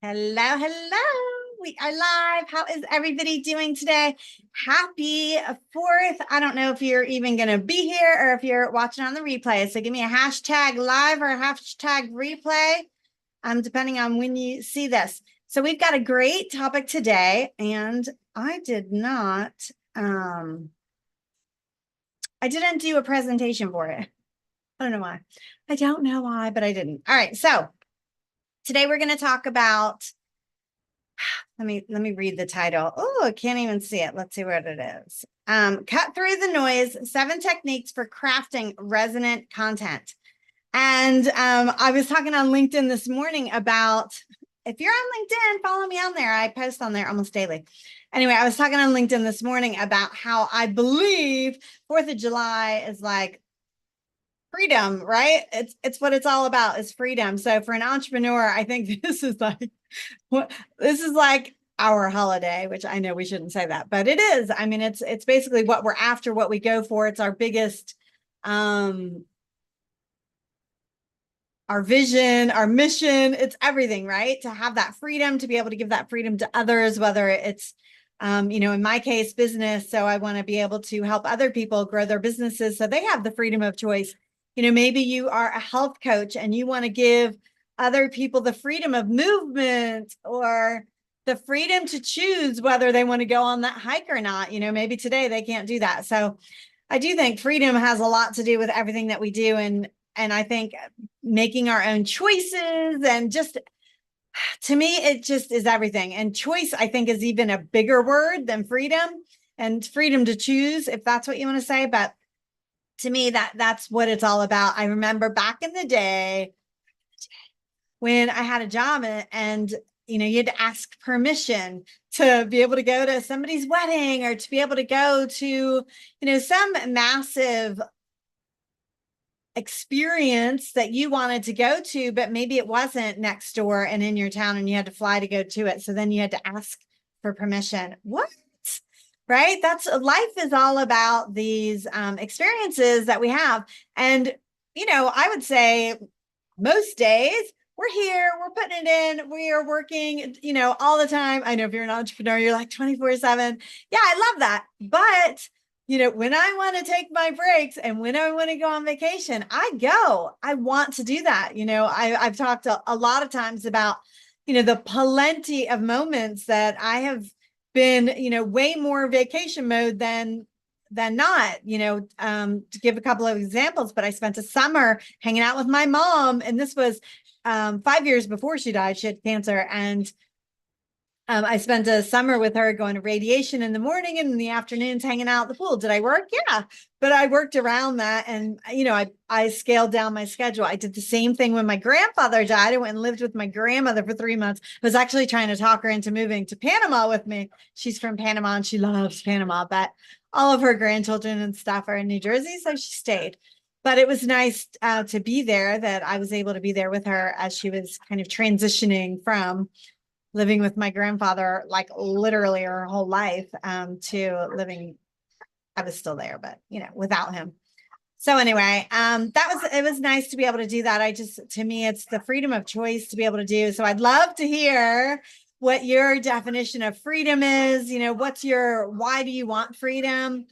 Hello, hello. We are live. How is everybody doing today? Happy 4th. I don't know if you're even going to be here or if you're watching on the replay. So give me a hashtag live or a hashtag replay, depending on when you see this. So we've got a great topic today, and I didn't do a presentation for it. I don't know why. I don't know why, but I didn't. All right. So today we're going to talk about, let me read the title. Oh, I can't even see it. Let's see what it is. Cut through the noise, 7 techniques for crafting resonant content. And I was talking on LinkedIn this morning about, if you're on LinkedIn, follow me on there. I post on there almost daily. Anyway, I was talking on LinkedIn this morning about how I believe 4th of July is like freedom, right? It's what it's all about, is freedom. So for an entrepreneur, I think this is like our holiday, which I know we shouldn't say that, but it is. I mean, it's basically what we're after, what we go for. It's our biggest, our vision, our mission. It's everything, right? To have that freedom, to be able to give that freedom to others, whether it's, in my case, business. So I want to be able to help other people grow their businesses so they have the freedom of choice. Maybe you are a health coach and you want to give other people the freedom of movement or the freedom to choose whether they want to go on that hike or not. Maybe today they can't do that. So I do think freedom has a lot to do with everything that we do. And I think making our own choices, and just, to me, it just is everything. And choice, I think, is even a bigger word than freedom, and freedom to choose, if that's what you want to say. But to me, that's what it's all about. I remember back in the day when I had a job, and you had to ask permission to be able to go to somebody's wedding, or to be able to go to, some massive experience that you wanted to go to, but maybe it wasn't next door and in your town, and you had to fly to go to it. So then you had to ask for permission. What? Right? That's, life is all about these experiences that we have. And, I would say most days we're here, we're putting it in, we are working, all the time. I know if you're an entrepreneur, you're like 24/7. Yeah, I love that. But, when I want to take my breaks and when I want to go on vacation, I go. I want to do that. I've talked a lot of times about, the plenty of moments that I have been, way more vacation mode than not, to give a couple of examples. But I spent a summer hanging out with my mom, and this was 5 years before she died. She had cancer, and I spent a summer with her, going to radiation in the morning and in the afternoons hanging out at the pool. Did I work? Yeah, but I worked around that. And, I scaled down my schedule. I did the same thing when my grandfather died. I went and lived with my grandmother for 3 months. I was actually trying to talk her into moving to Panama with me. She's from Panama and she loves Panama, but all of her grandchildren and stuff are in New Jersey. So she stayed. But it was nice to be there, that I was able to be there with her as she was kind of transitioning from living with my grandfather, like literally her whole life, to living, I was still there, but without him. So anyway, it was nice to be able to do that. To me, it's the freedom of choice to be able to do. So I'd love to hear what your definition of freedom is. Why do you want freedom?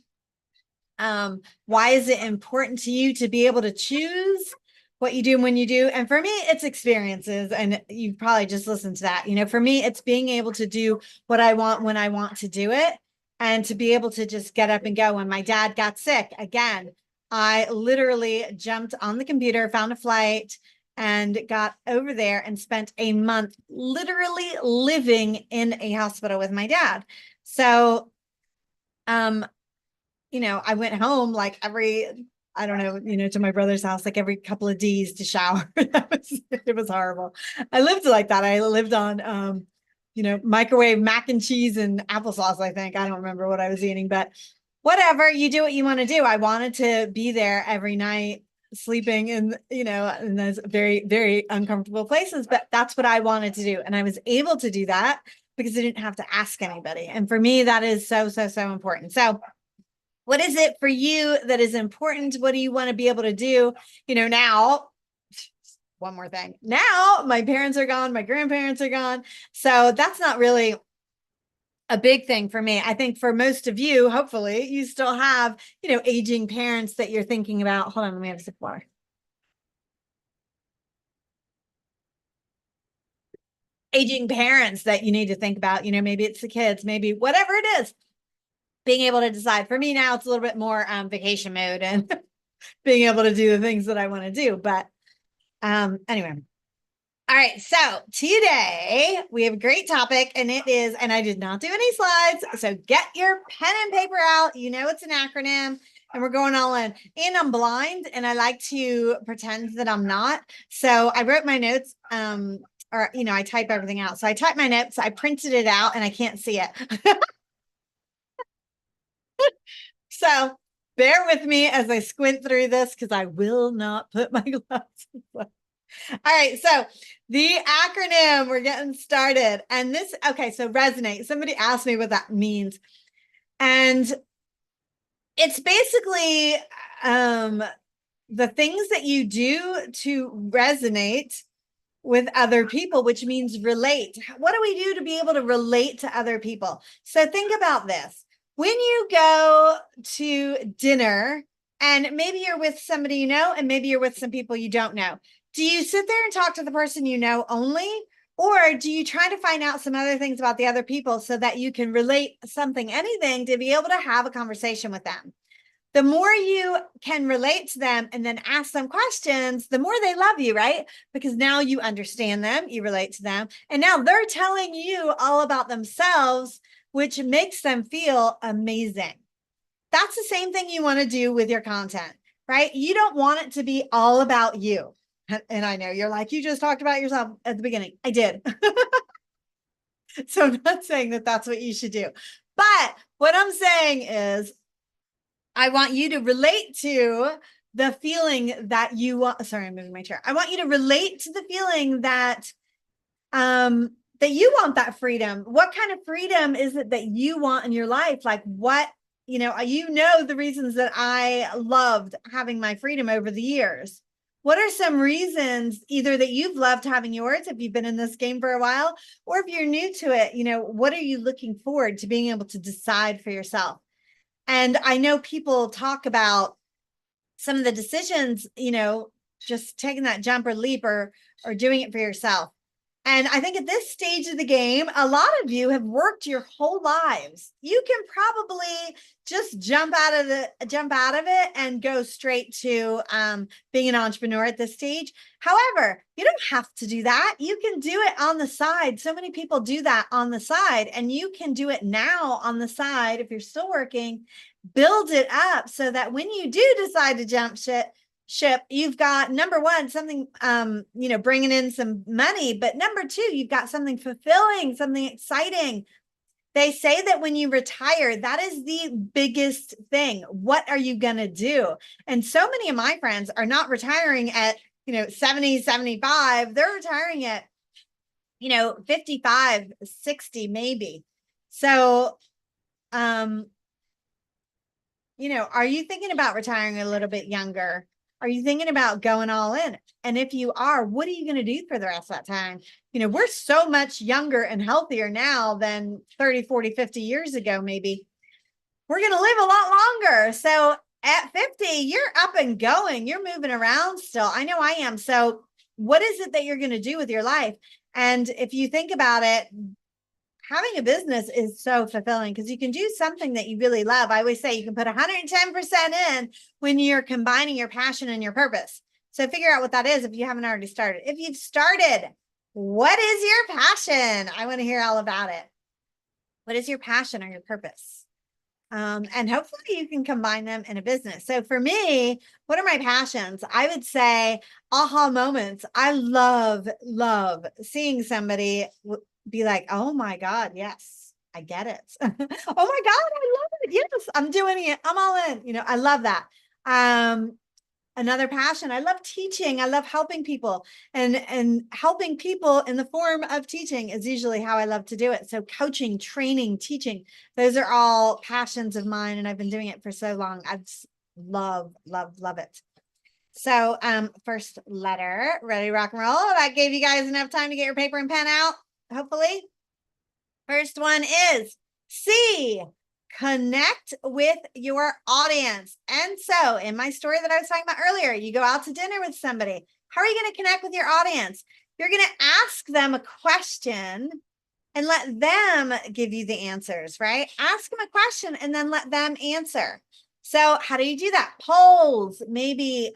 Why is it important to you to be able to choose what you do when you do? And for me, it's experiences. And you probably just listened to that. For me, it's being able to do what I want when I want to do it, and to be able to just get up and go. When my dad got sick, again, I literally jumped on the computer, found a flight, and got over there and spent a month literally living in a hospital with my dad. So, I went home like I don't know, to my brother's house, like every couple of days to shower. It was horrible. I lived like that. I lived on, microwave mac and cheese and applesauce, I think. I don't remember what I was eating, but whatever, you do what you want to do. I wanted to be there every night, sleeping in, in those very, very uncomfortable places, but that's what I wanted to do. And I was able to do that because I didn't have to ask anybody. And for me, that is so, so, so important. So what is it for you that is important? What do you want to be able to do? Now one more thing. Now my parents are gone, my grandparents are gone. So that's not really a big thing for me. I think for most of you, hopefully, you still have, aging parents that you're thinking about. Hold on, let me have a sip of water. Aging parents that you need to think about, maybe it's the kids, maybe whatever it is, being able to decide. For me now, it's a little bit more vacation mode and being able to do the things that I want to do. But anyway. All right. So today we have a great topic, and it is, and I did not do any slides. So get your pen and paper out. It's an acronym, and we're going all in. And I'm blind, and I like to pretend that I'm not. So I wrote my notes, or, I type everything out. So I typed my notes, I printed it out, and I can't see it. So bear with me as I squint through this, because I will not put my glasses on. All right, so the acronym, we're getting started. And this, okay, so resonate. Somebody asked me what that means. And it's basically the things that you do to resonate with other people, which means relate. What do we do to be able to relate to other people? So think about this. When you go to dinner, and maybe you're with somebody you know, and maybe you're with some people you don't know, do you sit there and talk to the person you know only? Or do you try to find out some other things about the other people so that you can relate something, anything, to be able to have a conversation with them? The more you can relate to them and then ask them questions, the more they love you, right? Because now you understand them, you relate to them, and now they're telling you all about themselves, which makes them feel amazing. That's the same thing you want to do with your content, right? You don't want it to be all about you. And I know you're like, you just talked about yourself at the beginning. I did. So I'm not saying that that's what you should do. But what I'm saying is, I want you to relate to the feeling that you want. Sorry, I'm moving my chair. I want you to relate to the feeling that that you want that freedom. What kind of freedom is it that you want in your life? Like what, the reasons that I loved having my freedom over the years. What are some reasons either that you've loved having yours, if you've been in this game for a while, or if you're new to it, what are you looking forward to being able to decide for yourself? And I know people talk about some of the decisions, just taking that jump or leap or doing it for yourself. And I think at this stage of the game, a lot of you have worked your whole lives. You can probably just jump out of it and go straight to being an entrepreneur at this stage. However, you don't have to do that. You can do it on the side. So many people do that on the side, and you can do it now on the side. If you're still working, build it up so that when you do decide to jump ship, you've got, number one, something, bringing in some money, but number two, you've got something fulfilling, something exciting. They say that when you retire, that is the biggest thing. What are you going to do? And so many of my friends are not retiring at, 70, 75. They're retiring at, 55, 60, maybe. So, are you thinking about retiring a little bit younger? Are you thinking about going all in? And if you are, what are you going to do for the rest of that time? We're so much younger and healthier now than 30, 40, 50 years ago, maybe. We're going to live a lot longer. So at 50, you're up and going. You're moving around still. I know I am. So what is it that you're going to do with your life? And if you think about it, having a business is so fulfilling because you can do something that you really love. I always say you can put 110% in when you're combining your passion and your purpose. So figure out what that is if you haven't already started. If you've started, what is your passion? I want to hear all about it. What is your passion or your purpose? And hopefully you can combine them in a business. So for me, what are my passions? I would say aha moments. I love seeing somebody be like, oh my God, yes, I get it. Oh my God, I love it. Yes, I'm doing it. I'm all in. I love that. Another passion, I love teaching. I love helping people, and helping people in the form of teaching is usually how I love to do it. So coaching, training, teaching, those are all passions of mine. And I've been doing it for so long. I just love it. So, first letter, ready, rock and roll. That gave you guys enough time to get your paper and pen out, hopefully. First one is C, connect with your audience. And so in my story that I was talking about earlier, you go out to dinner with somebody. How are you going to connect with your audience? You're going to ask them a question and let them give you the answers, right? Ask them a question and then let them answer. So how do you do that? Polls, maybe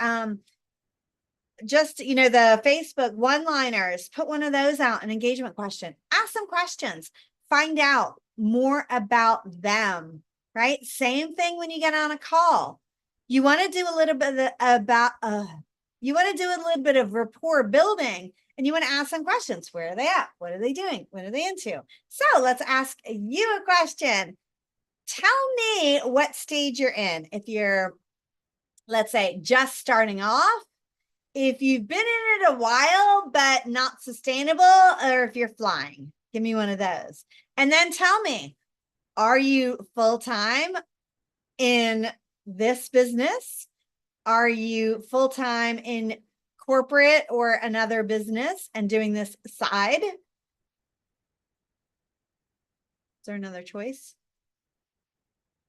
just, the Facebook one-liners, put one of those out, an engagement question. Ask them questions. Find out more about them, right? Same thing when you get on a call. You want to do a little bit you want to do a little bit of rapport building, and you want to ask them questions. Where are they at? What are they doing? What are they into? So let's ask you a question. Tell me what stage you're in. If you're, let's say, just starting off, if you've been in it a while, but not sustainable, or if you're flying. Give me one of those. And then tell me, are you full-time in this business? Are you full-time in corporate or another business and doing this side? Is there another choice?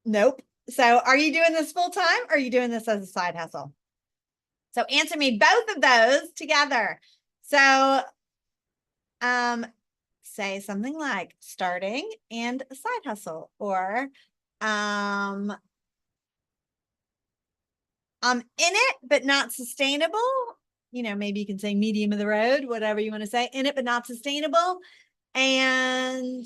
Nope. So are you doing this full-time or are you doing this as a side hustle? So answer me both of those together. So say something like starting and a side hustle, or I'm in it, but not sustainable. Maybe you can say medium of the road, whatever you want to say, in it, but not sustainable, and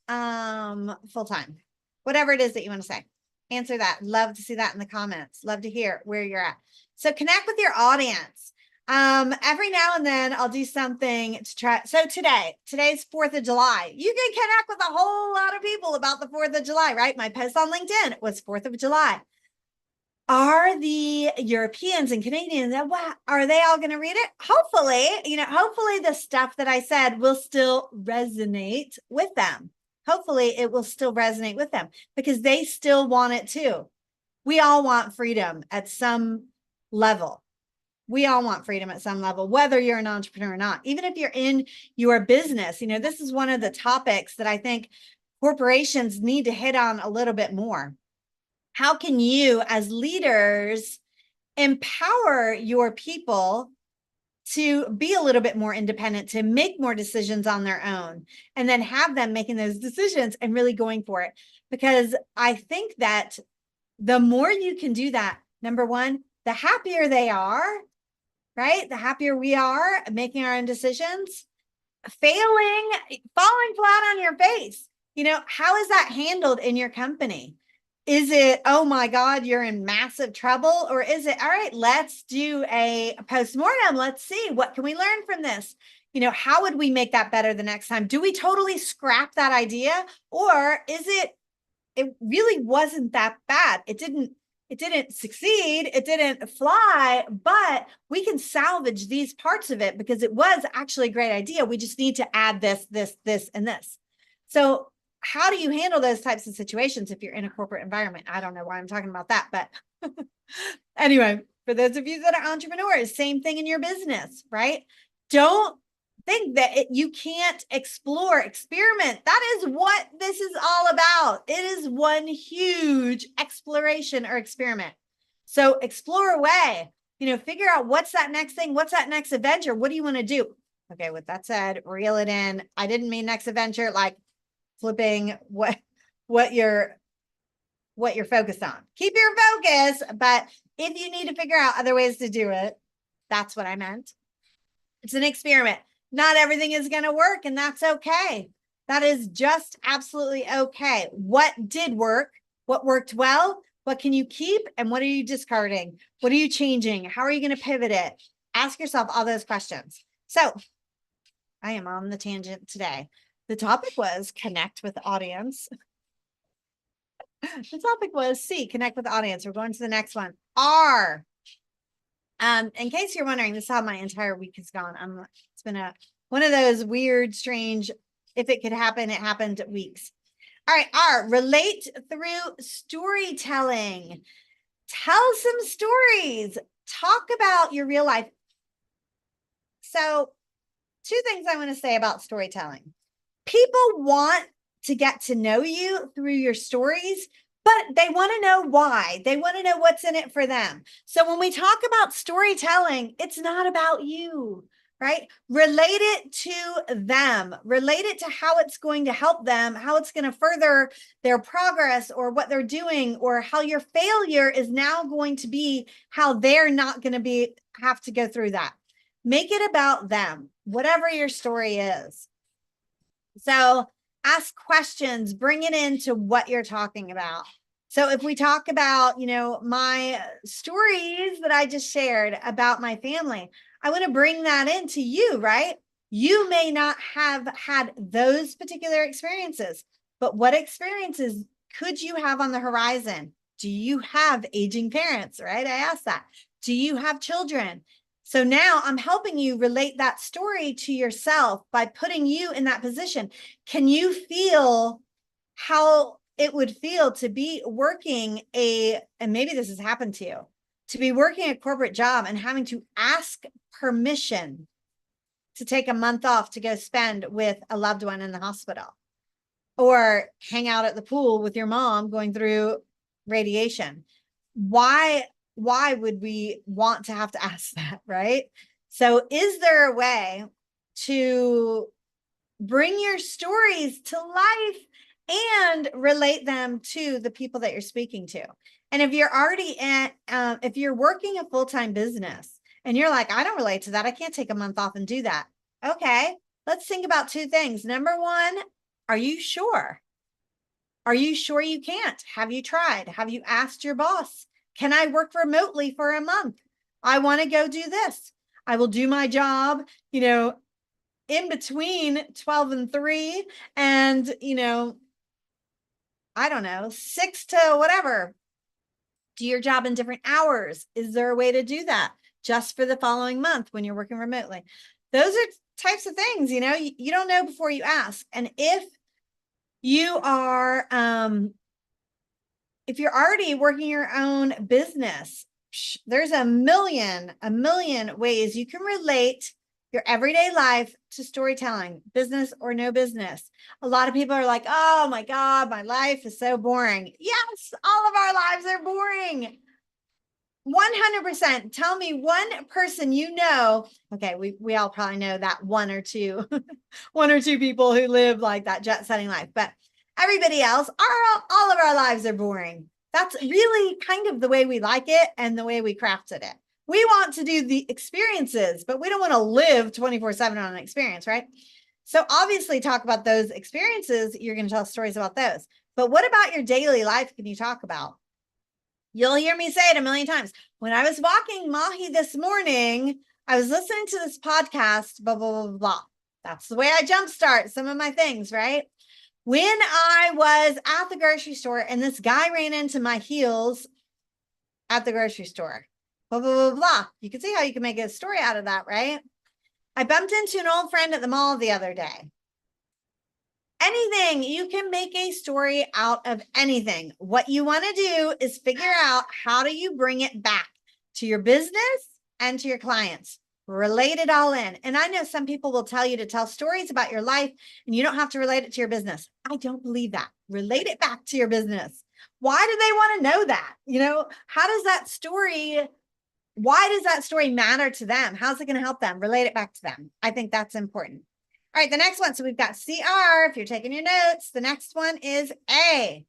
full-time, whatever it is that you want to say. Answer that. Love to see that in the comments. Love to hear where you're at. So connect with your audience. Every now and then I'll do something to try. So today's 4th of July. You can connect with a whole lot of people about the 4th of July, right? My post on LinkedIn was 4th of July. Are the Europeans and Canadians, are they all going to read it? Hopefully, hopefully the stuff that I said will still resonate with them. Hopefully it will still resonate with them because they still want it too. We all want freedom at some level. We all want freedom at some level, whether you're an entrepreneur or not. Even if you're in your business, this is one of the topics that I think corporations need to hit on a little bit more. How can you, as leaders, empower your people to be a little bit more independent, to make more decisions on their own, and then have them making those decisions and really going for it? Because I think that the more you can do that, number one, the happier they are, right? The happier we are making our own decisions. Falling flat on your face. How is that handled in your company? Is it, oh my God, you're in massive trouble? Or is it, all right, let's do a postmortem. Let's see, what can we learn from this? How would we make that better the next time? Do we totally scrap that idea? Or is it really wasn't that bad? It didn't succeed. It didn't fly, but we can salvage these parts of it because it was actually a great idea. We just need to add this, and this. So how do you handle those types of situations if you're in a corporate environment? I don't know why I'm talking about that, but anyway, for those of you that are entrepreneurs, same thing in your business, right? Don't think that you can't experiment. That is what this is all about. It is one huge exploration or experiment. So explore away, figure out what's that next thing, what's that next adventure, what do you want to do? Okay, with that said, reel it in. I didn't mean next adventure like flipping what you're focused on. Keep your focus, but if you need to figure out other ways to do it, that's what I meant. It's an experiment. Not everything is going to work, and that's okay. That is just absolutely okay. What did work? What worked well? What can you keep? And what are you discarding? What are you changing? How are you going to pivot it? Ask yourself all those questions. So I am on the tangent today. The topic was connect with the audience. The topic was C, connect with the audience. We're going to the next one. R. In case you're wondering, this is how my entire week has gone. It's been one of those weird, strange, if it could happen, it happened weeks. All right, R, relate through storytelling. Tell some stories. talk about your real life. So, two things I want to say about storytelling. People want to get to know you through your stories, but they want to know why. They want to know what's in it for them. So when we talk about storytelling, it's not about you, right? Relate it to them, relate it to how it's going to help them, how it's going to further their progress or what they're doing, or how your failure is now going to be how they're not going to have to go through that. Make it about them, whatever your story is. So ask questions, bring it into what you're talking about. So if we talk about, my stories that I just shared about my family, I want to bring that into you, right? You may not have had those particular experiences, but what experiences could you have on the horizon? Do you have aging parents, right? I asked that. Do you have children? So now I'm helping you relate that story to yourself by putting you in that position. Can you feel how it would feel to be working and maybe this has happened to you, to be working a corporate job and having to ask permission to take a month off to go spend with a loved one in the hospital, or hang out at the pool with your mom going through radiation? Why would we want to have to ask that, right? So is there a way to bring your stories to life and relate them to the people that you're speaking to? And if you're already if you're working a full-time business and you're like, I don't relate to that, I can't take a month off and do that. Okay, let's think about two things. Number one, are you sure? Are you sure you can't? Have you tried? Have you asked your boss? Can I work remotely for a month? I want to go do this. I will do my job, in between 12 and 3 and, I don't know, 6 to whatever. Do your job in different hours. Is there a way to do that just for the following month when you're working remotely? Those are types of things, you don't know before you ask. And if you are, if you're already working your own business, there's a million ways you can relate your everyday life to storytelling, business or no business. A lot of people are like, oh my God, my life is so boring. Yes, all of our lives are boring. 100%. Tell me one person okay, we all probably know that one or two people who live like that jet setting life, but everybody else, all of our lives are boring. That's really kind of the way we like it and the way we crafted it. We want to do the experiences, but we don't want to live 24/7 on an experience, right? So obviously talk about those experiences. You're going to tell stories about those. But what about your daily life can you talk about? You'll hear me say it a million times. When I was walking Mahi this morning, I was listening to this podcast, blah, blah, blah, blah. That's the way I jumpstart some of my things, right? When I was at the grocery store and this guy ran into my heels at the grocery store, blah, blah, blah, blah. You can see how you can make a story out of that, right? I bumped into an old friend at the mall the other day. Anything, you can make a story out of anything. What you want to do is figure out how do you bring it back to your business and to your clients. Relate it all in. And I know some people will tell you to tell stories about your life and you don't have to relate it to your business. I don't believe that. Relate it back to your business. Why do they want to know that? How does that story, why does that story matter to them? How's it going to help them? Relate it back to them. I think that's important. All right, the next one. So we've got CR, if you're taking your notes. The next one is A,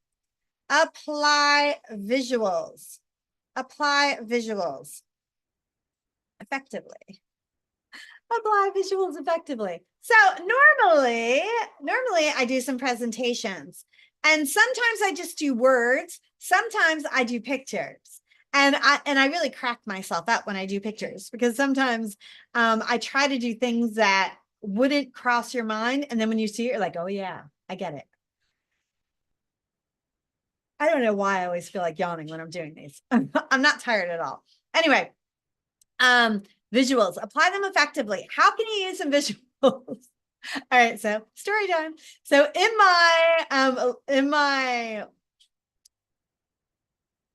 apply visuals. Apply visuals effectively. Apply visuals effectively. So normally I do some presentations, and sometimes I just do words. Sometimes I do pictures. And I really crack myself up when I do pictures, because sometimes I try to do things that wouldn't cross your mind. And then when you see it, you're like, oh yeah, I get it. I don't know why I always feel like yawning when I'm doing these. I'm not tired at all. Anyway, visuals, apply them effectively. How can you use some visuals? All right, so story time. So in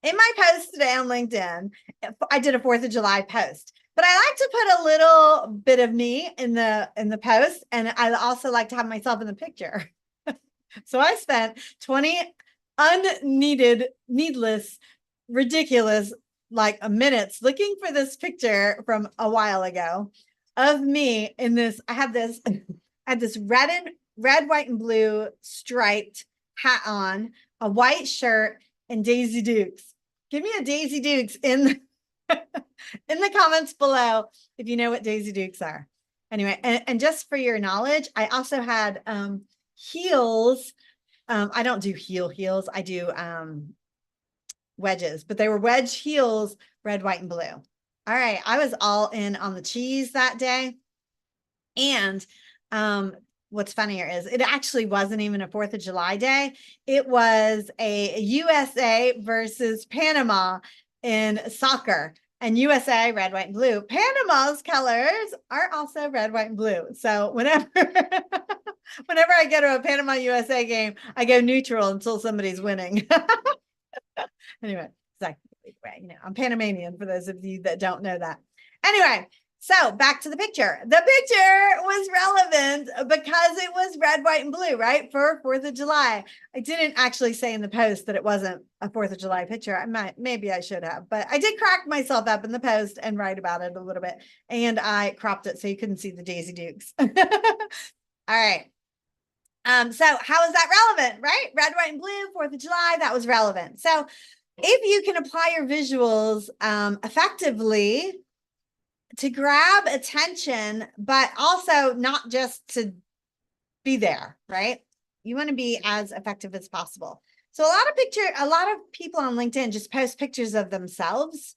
in my post today on LinkedIn, I did a 4th of July post, but I like to put a little bit of me in the post, and I also like to have myself in the picture. So I spent 20 needless, ridiculous, like minutes looking for this picture from a while ago of me in this. I had this red, white, and blue striped hat on, a white shirt, and Daisy Dukes. Give me a Daisy Dukes in the comments below if you know what Daisy Dukes are. Anyway, and just for your knowledge, I also had heels. I don't do heels. I do wedges, but they were wedge heels, red, white, and blue. All right. I was all in on the cheese that day. And what's funnier is it actually wasn't even a 4th of July day. It was a USA versus Panama in soccer. And USA, red, white, and blue. Panama's colors are also red, white, and blue. So whenever I go to a Panama USA game, I go neutral until somebody's winning. Anyway, exactly. I'm Panamanian for those of you that don't know that. Anyway, so back to the picture. The picture was relevant because it was red, white, and blue, right? For 4th of July. I didn't actually say in the post that it wasn't a 4th of July picture. Maybe I should have, but I did crack myself up in the post and write about it a little bit. And I cropped it so you couldn't see the Daisy Dukes. All right. So how is that relevant, right? Red, white, and blue, 4th of July, that was relevant. So if you can apply your visuals effectively to grab attention, but also not just to be there, right? You want to be as effective as possible. So a lot of people on LinkedIn just post pictures of themselves.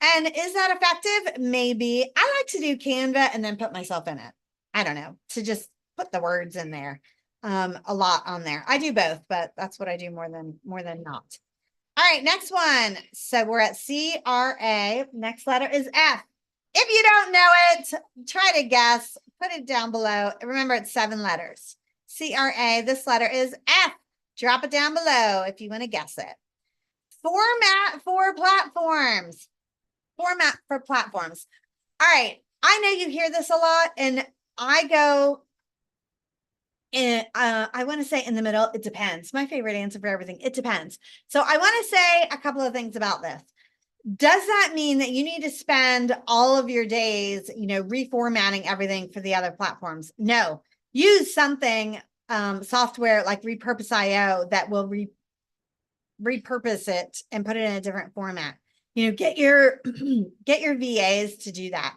And is that effective? Maybe. I like to do Canva and then put myself in it. I don't know, to just put the words in there. A lot on there. I do both, but that's what I do more than not. All right, next one. So we're at CRA. Next letter is F. If you don't know it, try to guess. Put it down below. Remember, it's 7 letters. CRA, this letter is F. Drop it down below if you want to guess it. Format for platforms. Format for platforms. All right, I know you hear this a lot, and I go in, I want to say in the middle, it depends. My favorite answer for everything, it depends. So I want to say a couple of things about this. Does that mean that you need to spend all of your days, reformatting everything for the other platforms? No. Use something, software like Repurpose.io that will repurpose it and put it in a different format. Get your VAs to do that.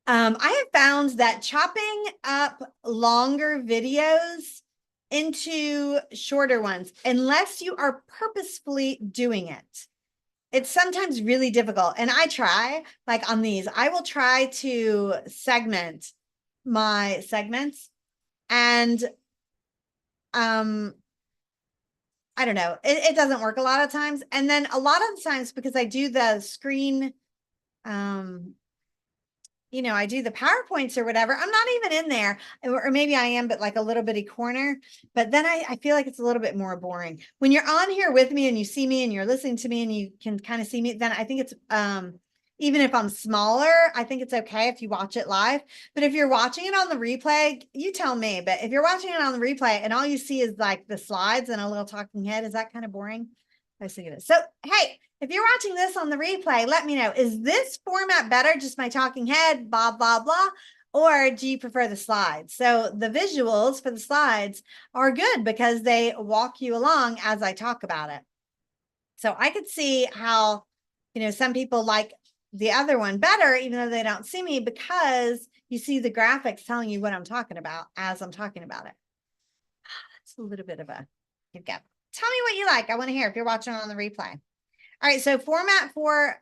I have found that chopping up longer videos into shorter ones, unless you are purposefully doing it, it's sometimes really difficult. And I try, like on these, I will try to segment my segments, and I don't know, it doesn't work a lot of times. And then a lot of times, because I do the screen, I do the PowerPoints or whatever, I'm not even in there, or maybe I am, but like a little bitty corner. But then I feel like it's a little bit more boring. When you're on here with me and you see me and you're listening to me and you can kind of see me, then I think it's, even if I'm smaller, I think it's okay if you watch it live. But if you're watching it on the replay, you tell me. But if you're watching it on the replay and all you see is like the slides and a little talking head, is that kind of boring? I think it is. So, hey, if you're watching this on the replay, let me know. Is this format better, just my talking head, blah, blah, blah? Or do you prefer the slides? So the visuals for the slides are good because they walk you along as I talk about it. So I could see how, some people like the other one better, even though they don't see me, because you see the graphics telling you what I'm talking about as I'm talking about it. That's a little bit of a good gap. Tell me what you like. I want to hear if you're watching on the replay. All right, so format for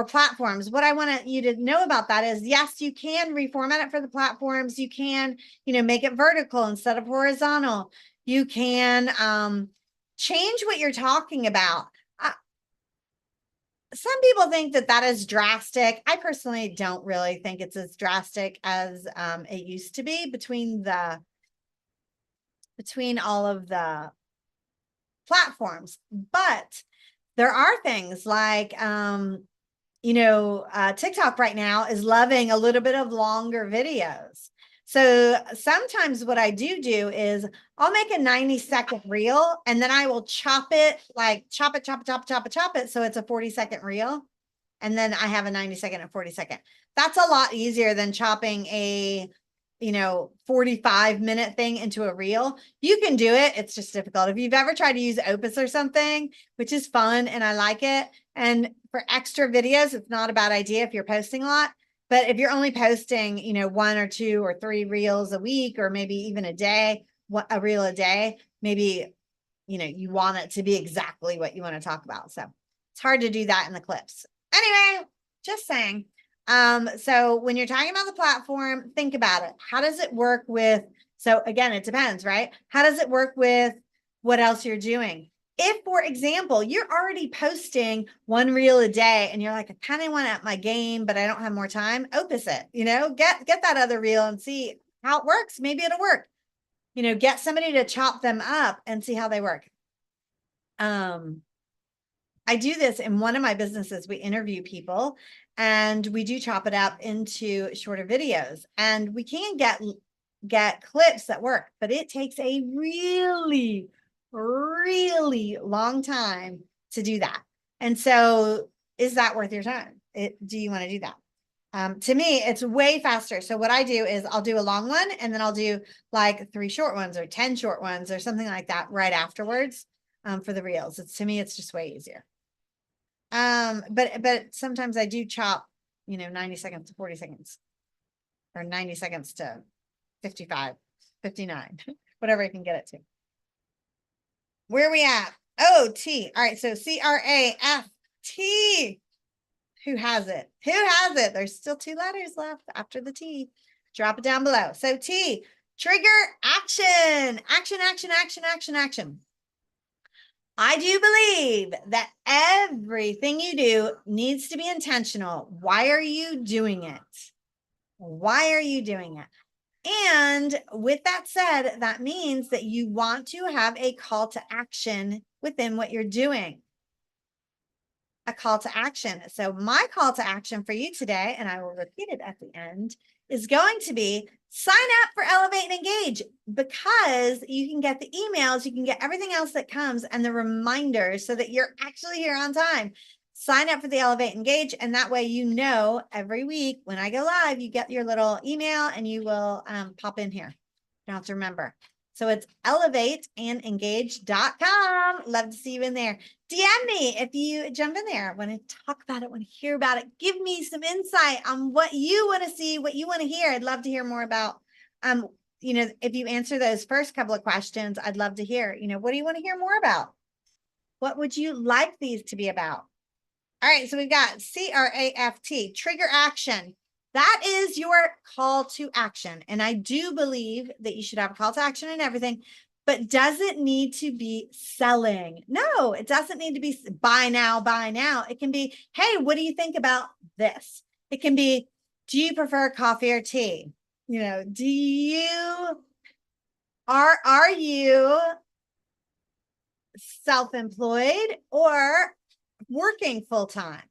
platforms. What I want you to know about that is, yes, you can reformat it for the platforms. You can, make it vertical instead of horizontal. You can change what you're talking about. Some people think that is drastic. I personally don't really think it's as drastic as it used to be between all of the platforms. But there are things like, TikTok right now is loving a little bit of longer videos. So sometimes what I do is I'll make a 90-second reel and then I will chop it, chop it. So it's a 40-second reel. And then I have a 90-second and 40-second. That's a lot easier than chopping a 45-minute thing into a reel. You can do it. It's just difficult. If you've ever tried to use Opus or something, which is fun and I like it. And for extra videos, it's not a bad idea if you're posting a lot. But if you're only posting, 1 or 2 or 3 reels a week, or maybe even a day, a reel a day, maybe, you want it to be exactly what you want to talk about. So it's hard to do that in the clips. Anyway, just saying. So when you're talking about the platform, think about it. How does it work with, so again, it depends, right? How does it work with what else you're doing? If, for example, you're already posting 1 reel a day and you're like, I kind of want to up my game, but I don't have more time, Opus it, get that other reel and see how it works. Maybe it'll work. Get somebody to chop them up and see how they work. I do this in one of my businesses. We interview people and we do chop it up into shorter videos, and we can get clips that work, but it takes a really, really long time to do that. And so is that worth your time? Do you want to do that? To me, it's way faster. So what I do is I'll do a long one and then I'll do like 3 short ones or 10 short ones or something like that right afterwards for the reels. To me, it's just way easier. But sometimes I do chop, 90 seconds to 40 seconds or 90 seconds to 55, 59, whatever I can get it to. Where are we at? Oh, T. All right. So CRAFT. Who has it? Who has it? There's still 2 letters left after the T. Drop it down below. So T, trigger action. Action. I do believe that everything you do needs to be intentional. Why are you doing it? Why are you doing it? And with that said, that means that you want to have a call to action within what you're doing. A call to action. So my call to action for you today, and I will repeat it at the end, is going to be sign up for Elevate and Engage, because you can get the emails, you can get everything else that comes and the reminders so that you're actually here on time. Sign up for the Elevate and Engage, and that way every week when I go live, you get your little email and you will pop in here. You don't have to remember. So it's elevateandengage.com. Love to see you in there. DM me if you jump in there. Want to talk about it, want to hear about it. Give me some insight on what you want to see, what you want to hear. I'd love to hear more about, if you answer those first couple of questions, I'd love to hear, what do you want to hear more about? What would you like these to be about? All right. So we've got CRAFT, trigger action. That is your call to action. And I do believe that you should have a call to action and everything, but does it need to be selling? No, it doesn't need to be buy now, buy now. It can be, hey, what do you think about this? It can be, do you prefer coffee or tea? Are you self-employed or working full-time?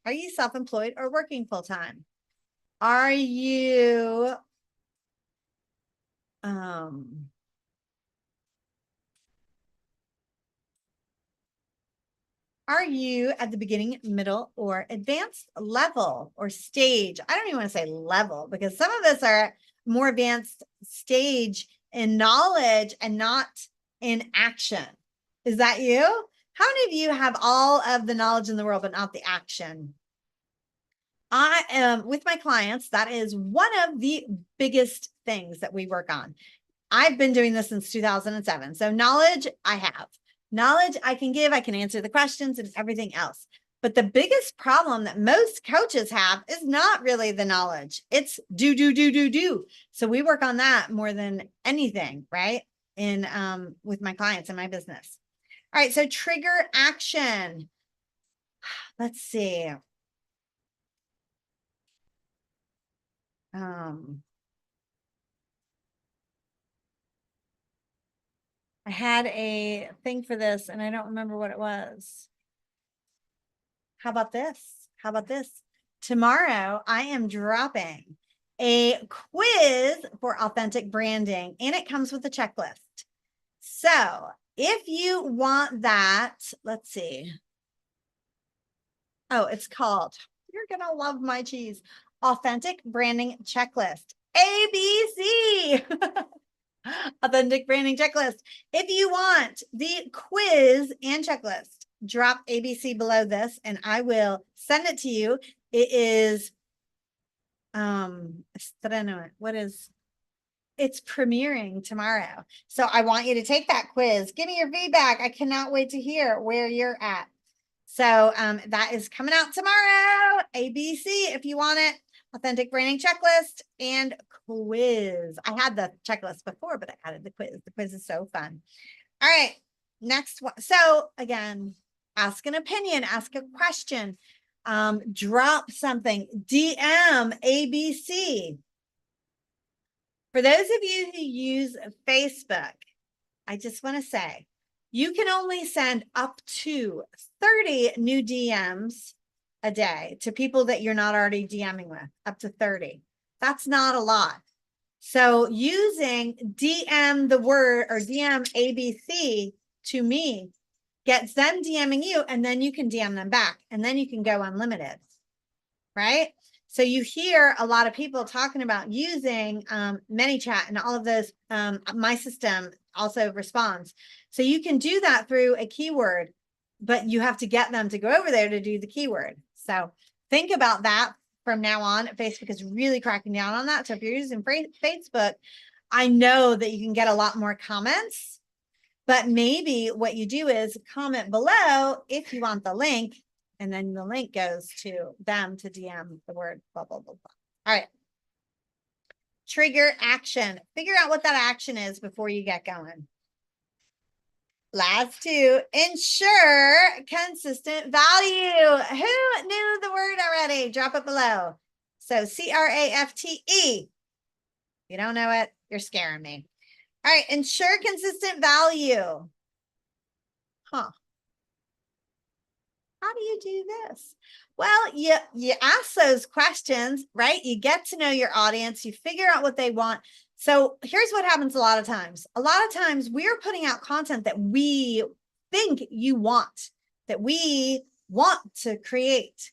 Are you self-employed or working full-time? Are you at the beginning, middle, or advanced level or stage? I don't even want to say level, because some of us are more advanced stage in knowledge and not in action. Is that you? How many of you have all of the knowledge in the world, but not the action? I am with my clients. That is one of the biggest things that we work on. I've been doing this since 2007. So knowledge I have. Knowledge I can give. I can answer the questions and everything else. But the biggest problem that most coaches have is not really the knowledge. It's do. So we work on that more than anything, right? With my clients in my business. All right. So trigger action. Let's see. I had a thing for this and I don't remember what it was. How about this? How about this? Tomorrow, I am dropping a quiz for authentic branding, and it comes with a checklist. So if you want that, let's see. Oh, it's called, you're going to love my cheese, Authentic Branding Checklist, ABC. Authentic Branding Checklist. If you want the quiz and checklist, drop ABC below this and I will send it to you. It is, it's premiering tomorrow. So I want you to take that quiz. Give me your feedback. I cannot wait to hear where you're at. So that is coming out tomorrow. ABC, if you want it. Authentic Branding Checklist and quiz. I had the checklist before, but I added the quiz. The quiz is so fun. All right, next one. So again, ask an opinion, ask a question, drop something, DM ABC. For those of you who use Facebook, I just want to say, you can only send up to 30 new DMs a day to people that you're not already DMing with, up to 30. That's not a lot. So using DM the word or DM ABC to me gets them DMing you, and then you can DM them back, and then you can go unlimited, right? So you hear a lot of people talking about using ManyChat and all of those. My system also responds. So you can do that through a keyword, but you have to get them to go over there to do the keyword. So think about that from now on. Facebook is really cracking down on that. So if you're using Facebook, I know that you can get a lot more comments, but maybe what you do is comment below if you want the link, and then the link goes to them to DM the word blah, blah, blah, blah. All right. Trigger action. Figure out what that action is before you get going. Last two, ensure consistent value. Who knew the word already? Drop it below. So CRAFTE. You don't know it? You're scaring me. All right, ensure consistent value. Huh. How do you do this? Well, you ask those questions, right? You get to know your audience, you figure out what they want. So here's what happens a lot of times. A lot of times we're putting out content that we think you want, that we want to create.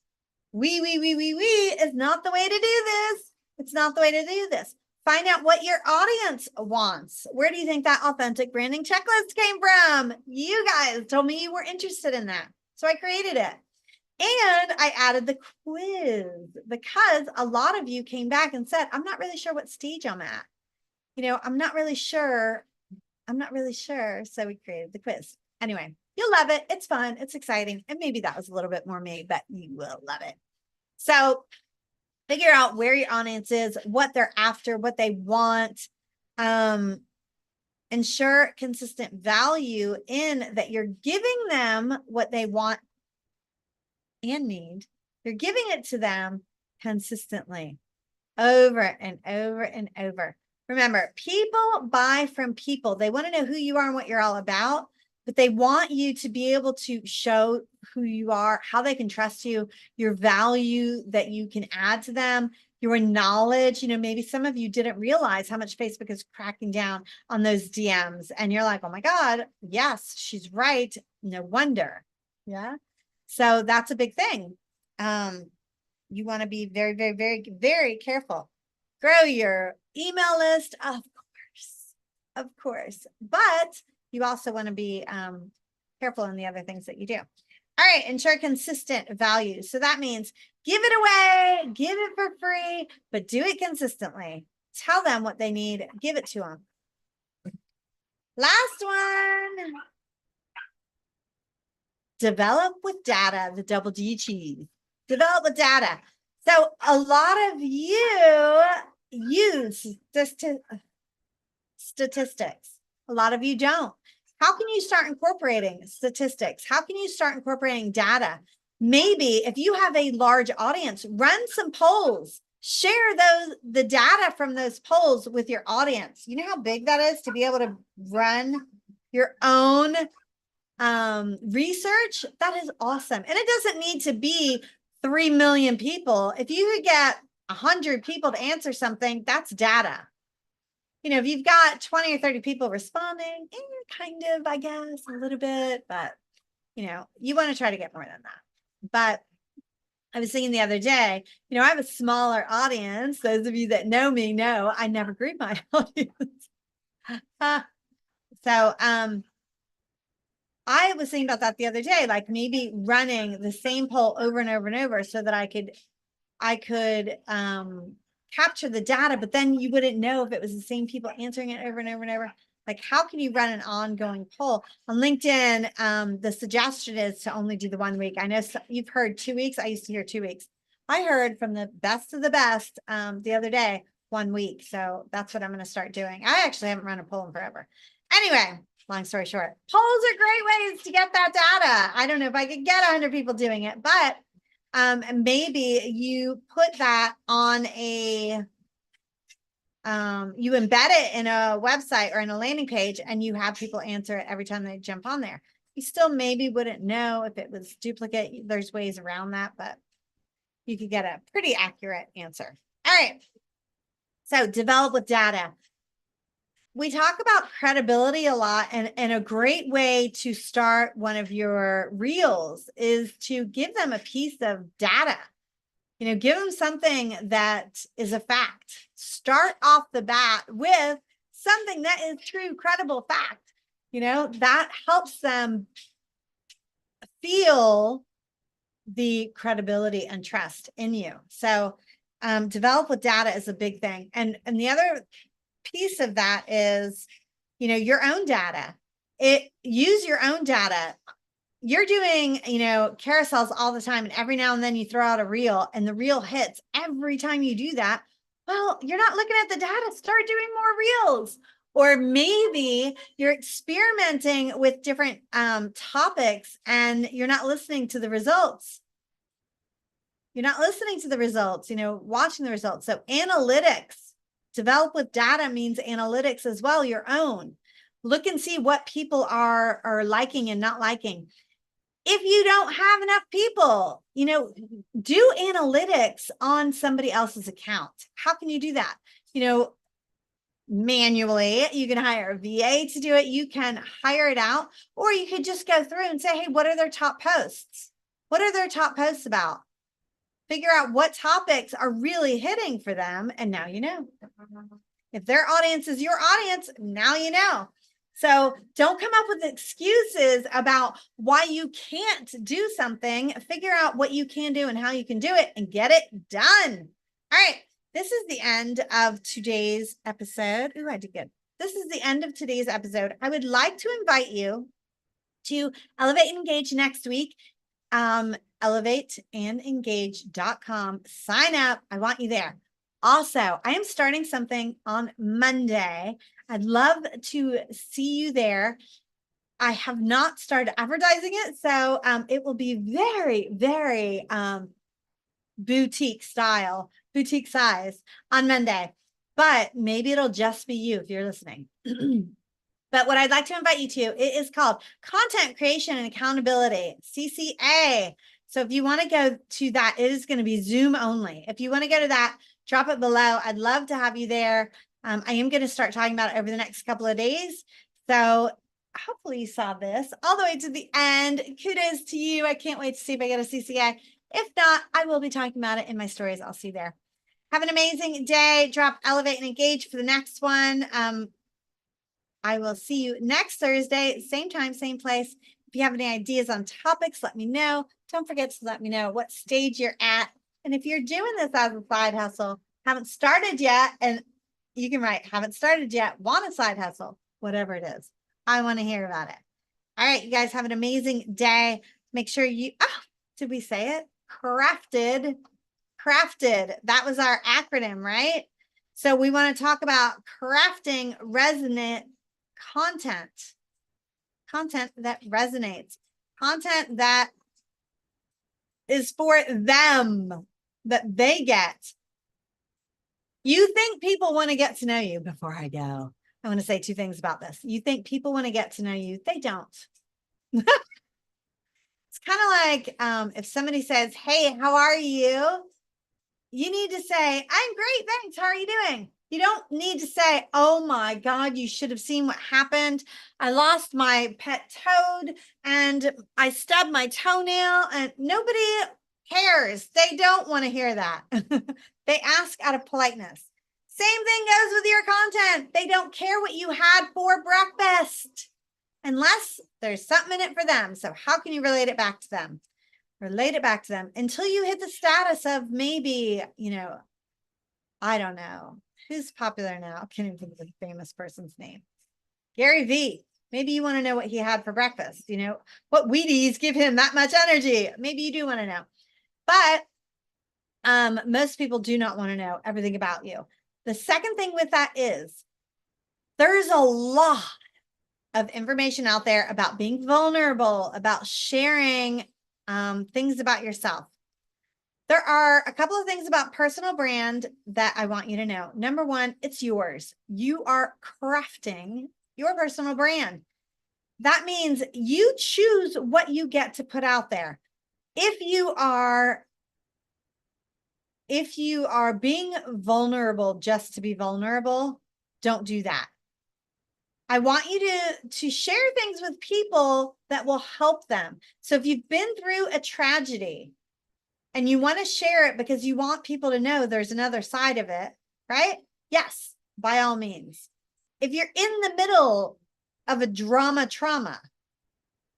We is not the way to do this. It's not the way to do this. Find out what your audience wants. Where do you think that authentic branding checklist came from? You guys told me you were interested in that. So I created it. And I added the quiz because a lot of you came back and said, I'm not really sure what stage I'm at. You know, I'm not really sure. I'm not really sure. So we created the quiz. Anyway, you'll love it. It's fun. It's exciting. And maybe that was a little bit more me, but you will love it. So figure out where your audience is, what they're after, what they want. Ensure consistent value in that you're giving them what they want and need. You're giving it to them consistently over and over and over. Remember, people buy from people. They want to know who you are and what you're all about, but they want you to be able to show who you are, how they can trust you, your value that you can add to them, your knowledge. You know, maybe some of you didn't realize how much Facebook is cracking down on those DMs. And you're like, oh my God, yes, she's right. No wonder. Yeah. So that's a big thing. You want to be very, very, very, very careful. Grow your email list, of course, but you also want to be careful in the other things that you do. All right, ensure consistent value. So that means give it away, give it for free, but do it consistently. Tell them what they need, give it to them. Last one. Develop with data, the double D cheese. Develop with data. So a lot of you use statistics. A lot of you don't. How can you start incorporating statistics? How can you start incorporating data? Maybe if you have a large audience, run some polls. Share the data from those polls with your audience. You know how big that is to be able to run your own research, that is awesome. And it doesn't need to be 3 million people. If you could get 100 people to answer something, that's data. You know, if you've got 20 or 30 people responding, kind of, I guess, a little bit, but you know, you want to try to get more than that. But I was thinking the other day, you know, I have a smaller audience. Those of you that know me know I never greet my audience. So I was thinking about that the other day, like maybe running the same poll over and over and over so that I could capture the data, but then you wouldn't know if it was the same people answering it over and over and over. Like, how can you run an ongoing poll on LinkedIn? The suggestion is to only do the 1 week. I know you've heard 2 weeks. I used to hear 2 weeks. I heard from the best of the best the other day, 1 week. So that's what I'm going to start doing. I actually haven't run a poll in forever. Anyway, long story short, polls are great ways to get that data. I don't know if I could get 100 people doing it, but maybe you put that on a you embed it in a website or in a landing page, and you have people answer it every time they jump on there. You still maybe wouldn't know if it was duplicate. There's ways around that, but you could get a pretty accurate answer. All right. So develop with data. We talk about credibility a lot, and a great way to start one of your reels is to give them a piece of data. You know, give them something that is a fact. Start off the bat with something that is true, credible fact. You know, that helps them feel the credibility and trust in you. So develop with data is a big thing. And the other piece of that is, you know, your own data. Use your own data. You're doing, you know, carousels all the time, and every now and then you throw out a reel and the reel hits every time you do that. Well, you're not looking at the data. Start doing more reels. Or maybe you're experimenting with different topics and you're not listening to the results. You're not listening to the results, you know, watching the results. So analytics, develop with data means analytics as well, your own. Look and see what people are liking and not liking. If you don't have enough people, you know, do analytics on somebody else's account. How can you do that? You know, manually, you can hire a VA to do it. You can hire it out, or you could just go through and say, hey, what are their top posts? What are their top posts about? Figure out what topics are really hitting for them. And now you know. If their audience is your audience, now you know. So don't come up with excuses about why you can't do something. Figure out what you can do and how you can do it and get it done. All right. This is the end of today's episode. Ooh, I did good. This is the end of today's episode. I would like to invite you to Elevate and Engage next week. Elevateandengage.com. Sign up. I want you there. Also, I am starting something on Monday. I'd love to see you there. I have not started advertising it, so it will be very, very boutique size on Monday. But maybe it'll just be you if you're listening. But what I'd like to invite you to, it is called Content Creation and Accountability, CCA. So if you want to go to that, it is going to be Zoom only. If you want to go to that, drop it below. I'd love to have you there. I am going to start talking about it over the next couple of days. So hopefully you saw this all the way to the end. Kudos to you. I can't wait to see if I get a CCA. If not, I will be talking about it in my stories. I'll see you there. Have an amazing day. Drop Elevate and Engage for the next one. I will see you next Thursday, same time, same place. If you have any ideas on topics, let me know. Don't forget to let me know what stage you're at. And if you're doing this as a side hustle, haven't started yet, and you can write, haven't started yet, want a side hustle, whatever it is. I want to hear about it. All right, you guys have an amazing day. Make sure you, did we say it? Crafted. That was our acronym, right? So we want to talk about crafting resonant content that resonates, content that is for them, that they get. You think people want to get to know you before I go. I want to say two things about this. You think people want to get to know you. They don't. It's kind of like if somebody says, hey, how are you? You need to say, I'm great, thanks. How are you doing? You don't need to say, oh my God, you should have seen what happened. I lost my pet toad and I stubbed my toenail, and nobody cares. They don't want to hear that. They ask out of politeness. Same thing goes with your content. They don't care what you had for breakfast unless there's something in it for them. So how can you relate it back to them? Relate it back to them until you hit the status of maybe, I don't know. Who's popular now? I can't even think of a famous person's name. Gary V. Maybe you want to know what he had for breakfast. What Wheaties give him that much energy. Maybe you do want to know. But most people do not want to know everything about you. The second thing with that is there's a lot of information out there about being vulnerable, about sharing things about yourself. There are a couple of things about personal brand that I want you to know. Number one, it's yours. You are crafting your personal brand. That means you choose what you get to put out there. If you are being vulnerable just to be vulnerable, don't do that. I want you to share things with people that will help them. So if you've been through a tragedy and you want to share it because you want people to know there's another side of it, right? Yes, by all means. If you're in the middle of a trauma,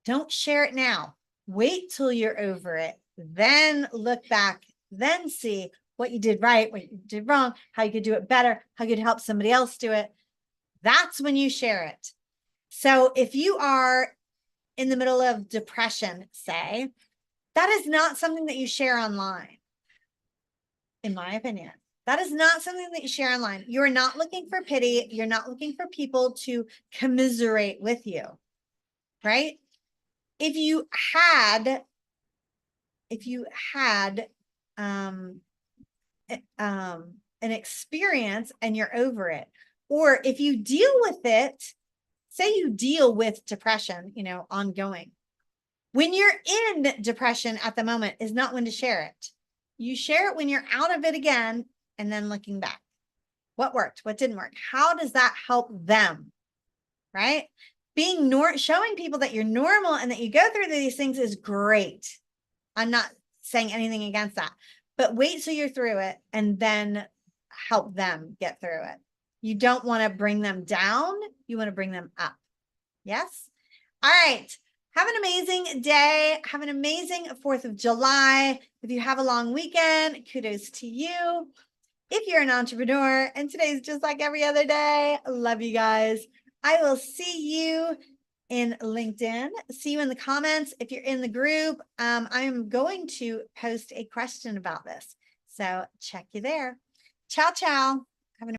don't share it now. Wait till you're over it. Then look back, then see what you did right, what you did wrong, how you could do it better, how you could help somebody else do it. That's when you share it. So if you are in the middle of depression, say, that is not something that you share online. In my opinion, that is not something that you share online. You're not looking for pity. You're not looking for people to commiserate with you, right? If you had an experience and you're over it, or if you deal with it, say you deal with depression, ongoing. When you're in depression at the moment is not when to share it. You share it when you're out of it again and then looking back. What worked? What didn't work? How does that help them? Right? Showing people that you're normal and that you go through these things is great. I'm not saying anything against that, but wait till you're through it and then help them get through it. You don't want to bring them down. You want to bring them up. Yes? All right. Have an amazing day. Have an amazing 4th of July. If you have a long weekend, kudos to you. If you're an entrepreneur, and today's just like every other day, love you guys. I will see you in LinkedIn. See you in the comments. If you're in the group, I'm going to post a question about this. So check you there. Ciao, ciao.